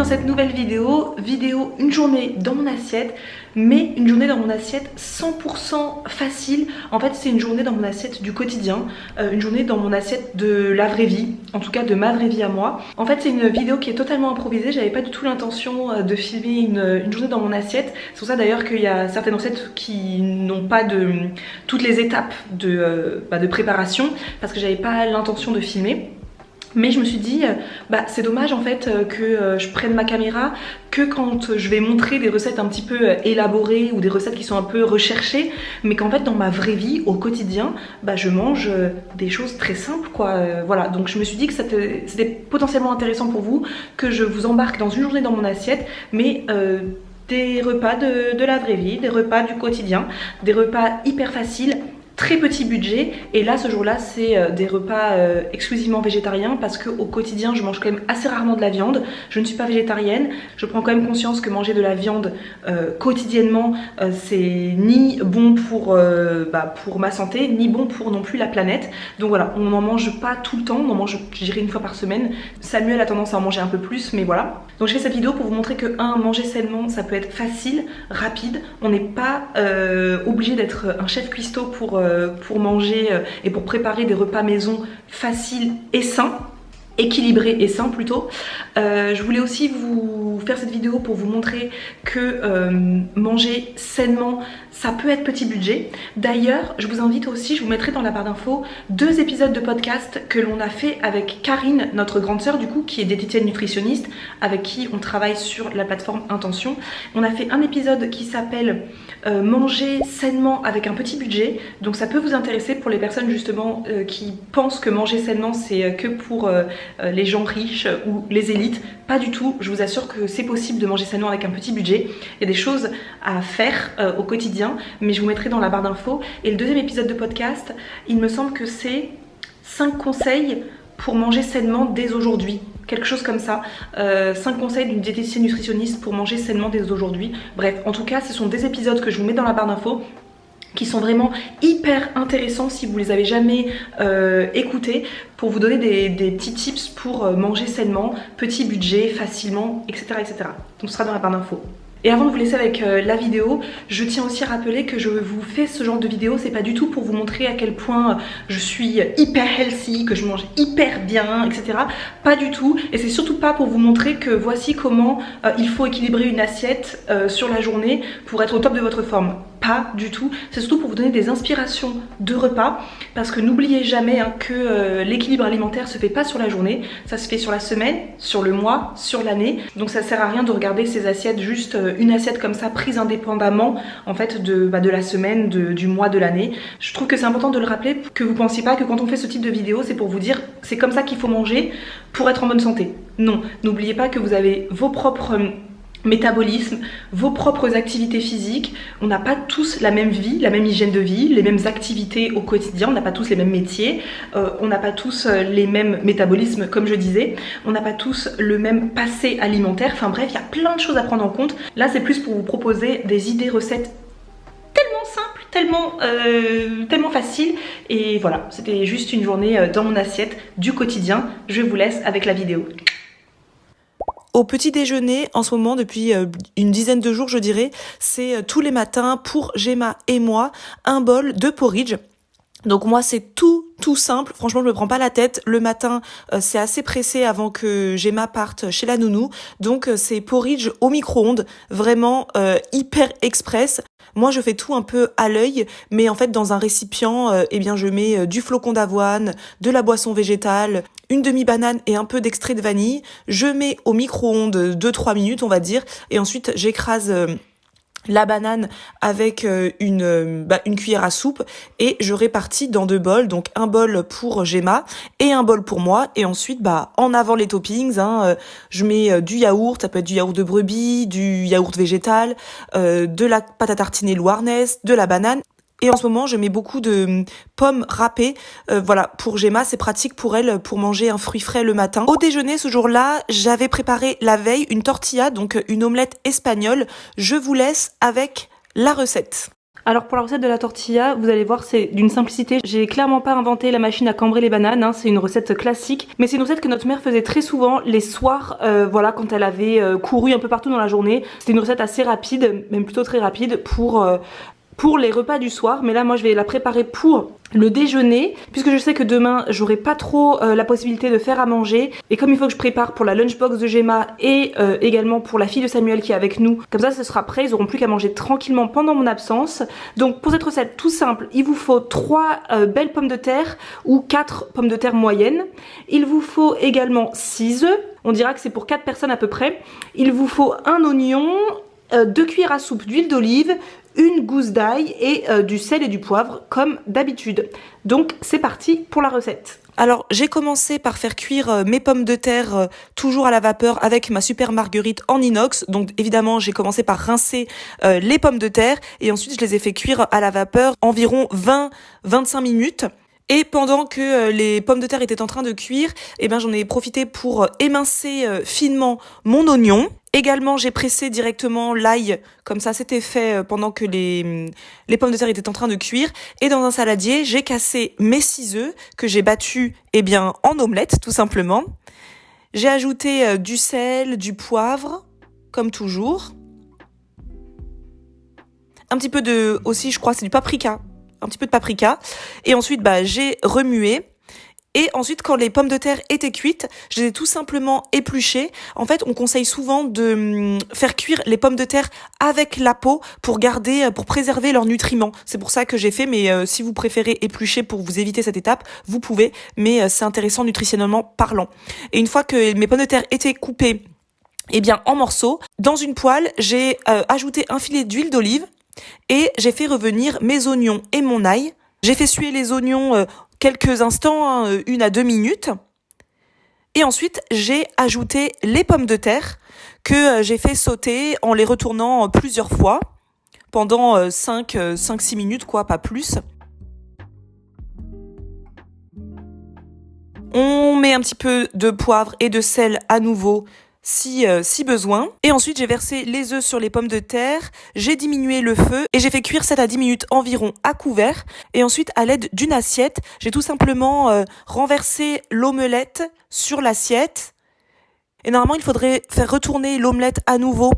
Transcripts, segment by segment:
cette nouvelle vidéo, une journée dans mon assiette, mais une journée dans mon assiette 100% facile. En fait c'est une journée dans mon assiette du quotidien, une journée dans mon assiette de la vraie vie, en tout cas de ma vraie vie à moi. En fait c'est une vidéo qui est totalement improvisée, j'avais pas du tout l'intention de filmer une journée dans mon assiette. C'est pour ça d'ailleurs qu'il y a certaines recettes qui n'ont pas de toutes les étapes de préparation, parce que j'avais pas l'intention de filmer. Mais je me suis dit, c'est dommage en fait que je prenne ma caméra que quand je vais montrer des recettes un petit peu élaborées ou des recettes qui sont un peu recherchées, mais qu'en fait dans ma vraie vie, au quotidien, je mange des choses très simples quoi. Voilà, donc je me suis dit que c'était potentiellement intéressant pour vous, que je vous embarque dans une journée dans mon assiette, mais des repas de la vraie vie, des repas du quotidien, des repas hyper faciles, très petit budget. Et là ce jour-là c'est des repas exclusivement végétariens, parce qu'au quotidien je mange quand même assez rarement de la viande. Je ne suis pas végétarienne, je prends quand même conscience que manger de la viande quotidiennement c'est ni bon pour ma santé, ni bon pour non plus la planète. Donc voilà, on n'en mange pas tout le temps, on en mange je dirais une fois par semaine. Samuel a tendance à en manger un peu plus, mais voilà. Donc je fais cette vidéo pour vous montrer que manger sainement ça peut être facile, rapide. On n'est pas obligé d'être un chef cuistot pour manger et pour préparer des repas maison faciles et sains, équilibrés et sains plutôt. Je voulais aussi vous faire cette vidéo pour vous montrer que manger sainement ça peut être petit budget. D'ailleurs je vous invite aussi, je vous mettrai dans la barre d'infos 2 épisodes de podcast que l'on a fait avec Karine, notre grande sœur du coup, qui est diététicienne nutritionniste, avec qui on travaille sur la plateforme Intention. On a fait un épisode qui s'appelle manger sainement avec un petit budget, donc ça peut vous intéresser pour les personnes justement qui pensent que manger sainement c'est que pour les gens riches ou les élites. Pas du tout, je vous assure que c'est possible de manger sainement avec un petit budget. Il y a des choses à faire au quotidien, mais je vous mettrai dans la barre d'infos. Et le 2e épisode de podcast, il me semble que c'est 5 conseils pour manger sainement dès aujourd'hui. Quelque chose comme ça, 5 conseils d'une diététicienne nutritionniste pour manger sainement dès aujourd'hui. Bref, en tout cas ce sont des épisodes que je vous mets dans la barre d'infos, qui sont vraiment hyper intéressants si vous les avez jamais écoutés, pour vous donner des petits tips pour manger sainement, petit budget, facilement, etc. etc. Donc ce sera dans la barre d'infos. Et avant de vous laisser avec la vidéo, je tiens aussi à rappeler que je vous fais ce genre de vidéo, c'est pas du tout pour vous montrer à quel point je suis hyper healthy, que je mange hyper bien, etc. Pas du tout. Et c'est surtout pas pour vous montrer que voici comment il faut équilibrer une assiette sur la journée pour être au top de votre forme. Pas du tout. C'est surtout pour vous donner des inspirations de repas, parce que n'oubliez jamais que l'équilibre alimentaire se fait pas sur la journée, ça se fait sur la semaine, sur le mois, sur l'année. Donc ça sert à rien de regarder ces assiettes, juste une assiette comme ça prise indépendamment en fait de la semaine, du mois, de l'année. Je trouve que c'est important de le rappeler, que vous pensiez pas que quand on fait ce type de vidéo c'est pour vous dire c'est comme ça qu'il faut manger pour être en bonne santé. Non, n'oubliez pas que vous avez vos propres métabolisme, vos propres activités physiques. On n'a pas tous la même vie, la même hygiène de vie, les mêmes activités au quotidien, on n'a pas tous les mêmes métiers, on n'a pas tous les mêmes métabolismes comme je disais, on n'a pas tous le même passé alimentaire, enfin bref, il y a plein de choses à prendre en compte. Là c'est plus pour vous proposer des idées recettes tellement simples, tellement faciles. Et voilà, c'était juste une journée dans mon assiette du quotidien. Je vous laisse avec la vidéo. Au petit déjeuner, en ce moment, depuis une dizaine de jours, je dirais, c'est tous les matins, pour Gemma et moi, un bol de porridge. Donc moi, c'est tout simple. Franchement, je me prends pas la tête. Le matin, c'est assez pressé avant que Gemma parte chez la nounou. Donc c'est porridge au micro-ondes, vraiment hyper express. Moi, je fais tout un peu à l'œil, mais en fait, dans un récipient, je mets du flocon d'avoine, de la boisson végétale, une demi-banane et un peu d'extrait de vanille. Je mets au micro-ondes 2-3 minutes, on va dire, et ensuite, j'écrase la banane avec une cuillère à soupe et je répartis dans 2 bols, donc un bol pour Gemma et un bol pour moi. Et ensuite en avant les toppings, je mets du yaourt, ça peut être du yaourt de brebis, du yaourt végétal, de la pâte à tartiner Louarnaise, de la banane. Et en ce moment, je mets beaucoup de pommes râpées. Voilà, pour Gemma, c'est pratique pour elle pour manger un fruit frais le matin. Au déjeuner, ce jour-là, j'avais préparé la veille une tortilla, donc une omelette espagnole. Je vous laisse avec la recette. Alors pour la recette de la tortilla, vous allez voir, c'est d'une simplicité. J'ai clairement pas inventé la machine à cambrer les bananes, hein, c'est une recette classique. Mais c'est une recette que notre mère faisait très souvent les soirs, voilà, quand elle avait couru un peu partout dans la journée. C'était une recette assez rapide, même plutôt très rapide pour les repas du soir. Mais là moi je vais la préparer pour le déjeuner, puisque je sais que demain j'aurai pas trop la possibilité de faire à manger, et comme il faut que je prépare pour la lunchbox de Gemma et également pour la fille de Samuel qui est avec nous, comme ça ce sera prêt, ils auront plus qu'à manger tranquillement pendant mon absence. Donc pour cette recette tout simple, il vous faut 3 belles pommes de terre ou 4 pommes de terre moyennes. Il vous faut également 6 œufs, on dira que c'est pour 4 personnes à peu près. Il vous faut un oignon, 2 cuillères à soupe d'huile d'olive, une gousse d'ail et du sel et du poivre comme d'habitude. Donc c'est parti pour la recette. Alors j'ai commencé par faire cuire mes pommes de terre toujours à la vapeur avec ma super marguerite en inox. Donc évidemment j'ai commencé par rincer les pommes de terre et ensuite je les ai fait cuire à la vapeur environ 20-25 minutes. Et pendant que les pommes de terre étaient en train de cuire, eh ben j'en ai profité pour émincer finement mon oignon. Également, j'ai pressé directement l'ail, comme ça c'était fait pendant que les pommes de terre étaient en train de cuire. Et dans un saladier, j'ai cassé mes 6 œufs que j'ai battus en omelette tout simplement. J'ai ajouté du sel, du poivre, comme toujours. Un petit peu aussi je crois c'est du paprika. Un petit peu de paprika, et ensuite j'ai remué, et ensuite quand les pommes de terre étaient cuites, je les ai tout simplement épluchées. En fait on conseille souvent de faire cuire les pommes de terre avec la peau pour préserver leurs nutriments. C'est pour ça que j'ai fait, mais si vous préférez éplucher pour vous éviter cette étape, vous pouvez, mais c'est intéressant nutritionnellement parlant. Et une fois que mes pommes de terre étaient coupées en morceaux, dans une poêle, j'ai ajouté un filet d'huile d'olive, et j'ai fait revenir mes oignons et mon ail. J'ai fait suer les oignons quelques instants, 1 à 2 minutes. Et ensuite, j'ai ajouté les pommes de terre que j'ai fait sauter en les retournant plusieurs fois pendant 5-6 minutes, pas plus. On met un petit peu de poivre et de sel à nouveau si besoin. Et ensuite, j'ai versé les œufs sur les pommes de terre, j'ai diminué le feu et j'ai fait cuire 7 à 10 minutes environ à couvert. Et ensuite, à l'aide d'une assiette, j'ai tout simplement renversé l'omelette sur l'assiette. Et normalement, il faudrait faire retourner l'omelette à nouveau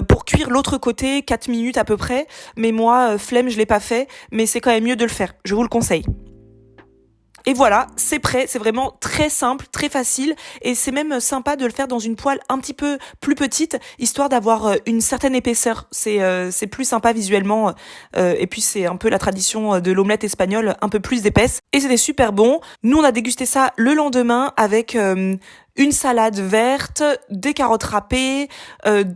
pour cuire l'autre côté 4 minutes à peu près. Mais moi, flemme, je l'ai pas fait, mais c'est quand même mieux de le faire. Je vous le conseille. Et voilà, c'est prêt, c'est vraiment très simple, très facile, et c'est même sympa de le faire dans une poêle un petit peu plus petite, histoire d'avoir une certaine épaisseur. C'est plus sympa visuellement, et puis c'est un peu la tradition de l'omelette espagnole, un peu plus épaisse, et c'était super bon. Nous on a dégusté ça le lendemain avec une salade verte, des carottes râpées,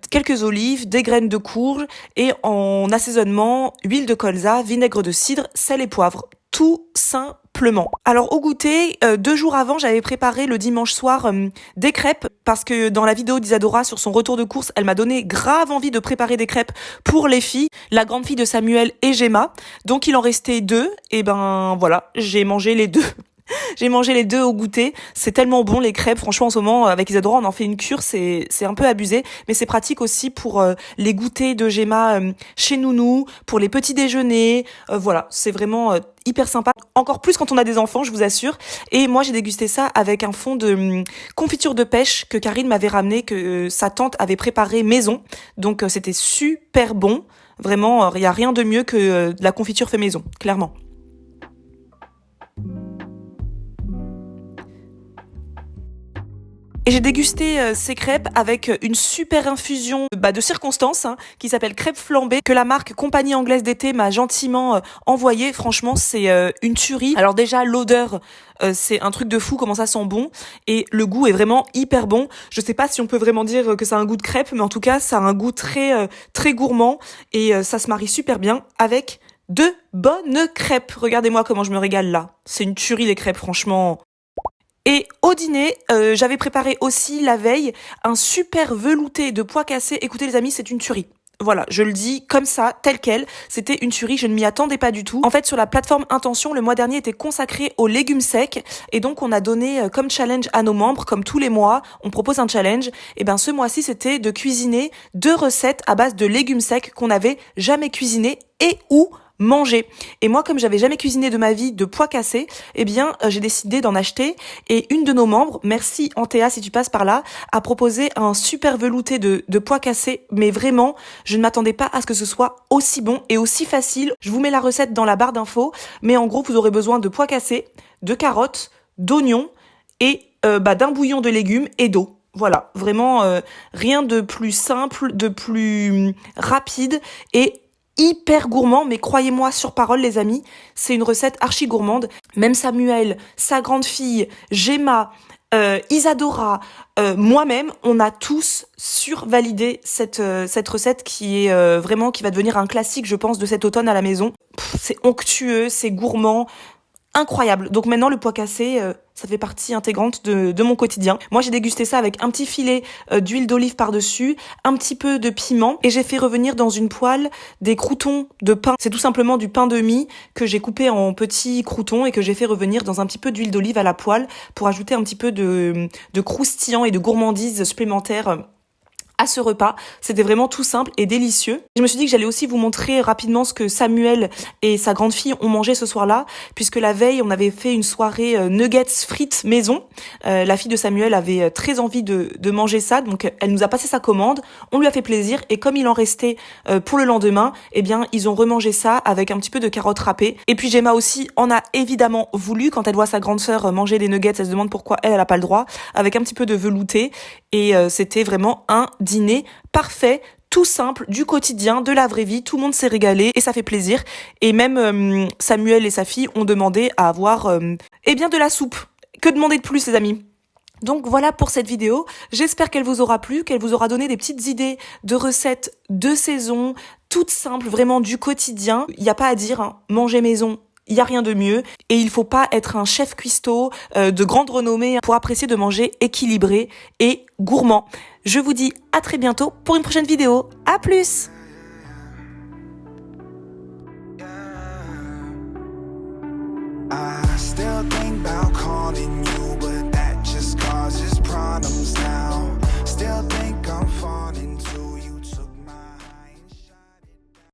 quelques olives, des graines de courge, et en assaisonnement, huile de colza, vinaigre de cidre, sel et poivre. Tout simplement. Alors au goûter, 2 jours avant, j'avais préparé le dimanche soir des crêpes, parce que dans la vidéo d'Isadora sur son retour de course, elle m'a donné grave envie de préparer des crêpes pour les filles, la grande fille de Samuel et Gemma. Donc il en restait 2, et voilà, j'ai mangé les 2. J'ai mangé les 2 au goûter, c'est tellement bon les crêpes, franchement en ce moment avec Isadora on en fait une cure, c'est un peu abusé, mais c'est pratique aussi pour les goûters de Gemma chez Nounou, pour les petits déjeuners, voilà, c'est vraiment hyper sympa, encore plus quand on a des enfants je vous assure. Et moi j'ai dégusté ça avec un fond de confiture de pêche que Karine m'avait ramené, que sa tante avait préparé maison, donc c'était super bon, vraiment il y a rien de mieux que de la confiture fait maison, clairement. Et j'ai dégusté ces crêpes avec une super infusion de circonstances qui s'appelle crêpes flambées, que la marque Compagnie Anglaise d'été m'a gentiment envoyé. Franchement, c'est une tuerie. Alors déjà, l'odeur, c'est un truc de fou, comment ça sent bon. Et le goût est vraiment hyper bon. Je sais pas si on peut vraiment dire que ça a un goût de crêpe, mais en tout cas, ça a un goût très, très gourmand. Et ça se marie super bien avec de bonnes crêpes. Regardez-moi comment je me régale là. C'est une tuerie les crêpes, franchement. Et au dîner, j'avais préparé aussi la veille un super velouté de pois cassés. Écoutez les amis, c'est une tuerie. Voilà, je le dis comme ça, tel quel. C'était une tuerie, je ne m'y attendais pas du tout. En fait, sur la plateforme Intention, le mois dernier était consacré aux légumes secs. Et donc, on a donné comme challenge à nos membres, comme tous les mois, on propose un challenge. Et ben, ce mois-ci, c'était de cuisiner 2 recettes à base de légumes secs qu'on n'avait jamais cuisiné et ou manger. Et moi, comme j'avais jamais cuisiné de ma vie de pois cassés, eh bien, j'ai décidé d'en acheter. Et une de nos membres, merci Antea si tu passes par là, a proposé un super velouté de pois cassés. Mais vraiment, je ne m'attendais pas à ce que ce soit aussi bon et aussi facile. Je vous mets la recette dans la barre d'infos. Mais en gros, vous aurez besoin de pois cassés, de carottes, d'oignons et d'un bouillon de légumes et d'eau. Voilà, vraiment rien de plus simple, de plus rapide et hyper gourmand, mais croyez-moi sur parole les amis, c'est une recette archi gourmande. Même Samuel, sa grande fille, Gemma, Isadora, moi-même, on a tous survalidé cette recette qui est vraiment, qui va devenir un classique, je pense, de cet automne à la maison. C'est onctueux, c'est gourmand, incroyable. Donc maintenant, le pois cassé, ça fait partie intégrante de mon quotidien. Moi, j'ai dégusté ça avec un petit filet d'huile d'olive par-dessus, un petit peu de piment, et j'ai fait revenir dans une poêle des croûtons de pain. C'est tout simplement du pain de mie que j'ai coupé en petits croûtons et que j'ai fait revenir dans un petit peu d'huile d'olive à la poêle pour ajouter un petit peu de croustillant et de gourmandise supplémentaire à ce repas. C'était vraiment tout simple et délicieux. Je me suis dit que j'allais aussi vous montrer rapidement ce que Samuel et sa grande fille ont mangé ce soir-là, puisque la veille, on avait fait une soirée nuggets frites maison. La fille de Samuel avait très envie de manger ça, donc elle nous a passé sa commande, on lui a fait plaisir, et comme il en restait pour le lendemain, eh bien, ils ont remangé ça avec un petit peu de carottes râpées. Et puis Gemma aussi en a évidemment voulu. Quand elle voit sa grande sœur manger des nuggets, elle se demande pourquoi elle a pas le droit, avec un petit peu de velouté, et c'était vraiment un dîner parfait, tout simple, du quotidien, de la vraie vie. Tout le monde s'est régalé et ça fait plaisir. Et même Samuel et sa fille ont demandé à avoir de la soupe. Que demander de plus, les amis? Donc voilà pour cette vidéo. J'espère qu'elle vous aura plu, qu'elle vous aura donné des petites idées de recettes de saison, toutes simples, vraiment du quotidien. Il n'y a pas à dire, hein, manger maison. Il n'y a rien de mieux et il faut pas être un chef cuistot de grande renommée pour apprécier de manger équilibré et gourmand. Je vous dis à très bientôt pour une prochaine vidéo. À plus!